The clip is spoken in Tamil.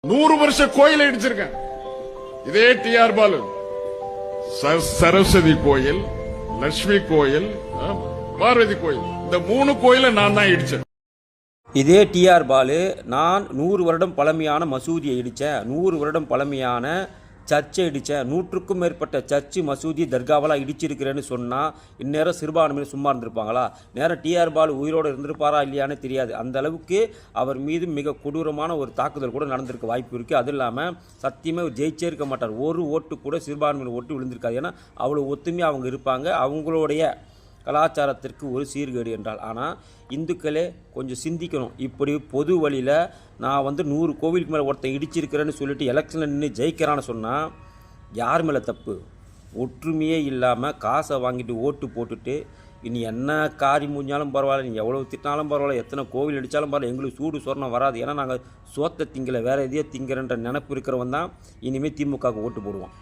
100 வருஷ கோயிலை இடிச்சிருக்கேன். இதே டிஆர் பாலு சரஸ்வதி கோயில், லட்சுமி கோயில், பார்வதி கோயில், இந்த 3 கோயிலை நான் தான் இடிச்சேன். இதே டிஆர் பாலு நான் 100 வருடம் பழமையான மசூதியை இடித்தேன், 100 வருடம் பழமையான சர்ச்சை இடித்தேன், 100க்கும் மேற்பட்ட சர்ச்சு மசூதி தர்காவெல்லாம் இடிச்சிருக்கிறேன்னு சொன்னால் இந்நேரம் சிறுபான்மையில் சும்மா இருந்திருப்பாங்களா? நேரம் டிஆர் பாலு உயிரோடு இருந்திருப்பாரா இல்லையான்னு தெரியாது. அந்த அளவுக்கு அவர் மீது மிக கொடூரமான ஒரு தாக்குதல் கூட நடந்திருக்க வாய்ப்பு இருக்குது. அதுவும் இல்லாமல் சத்தியமே ஜெயிச்சே இருக்க மாட்டார். ஒரு ஓட்டு கூட சிறுபான்மையில் ஓட்டு விழுந்திருக்காது. ஏன்னா அவ்வளோ ஒத்துமையாக அவங்க இருப்பாங்க. அவங்களுடைய கலாச்சாரத்திற்கு ஒரு சீர்கேடு என்றால். ஆனால் இந்துக்களே கொஞ்சம் சிந்திக்கணும். இப்படி பொது வழியில் நான் 100 கோவிலுக்கு மேலே ஒருத்தன் இடிச்சிருக்கிறேன்னு சொல்லிட்டு எலெக்ஷனில் நின்று ஜெயிக்கிறான்னு சொன்னால் யார் மேலே தப்பு? ஒற்றுமையே இல்லாமல் காசை வாங்கிட்டு ஓட்டு போட்டுட்டு இனி என்ன காரி மூஞ்சாலும் பரவாயில்ல, நீ எவ்வளோ திட்டினாலும் பரவாயில்ல, எத்தனை கோவில் அடித்தாலும் பரவாயில்ல, எங்களுக்கு சூடு சொரணம் வராது. ஏன்னா நாங்கள் சோத்தை திங்கலை, வேறு எதையோ திங்கிறன்ற நினப்பு இருக்கிறவன் தான் இனிமேல் திமுகவுக்கு ஓட்டு போடுவோம்.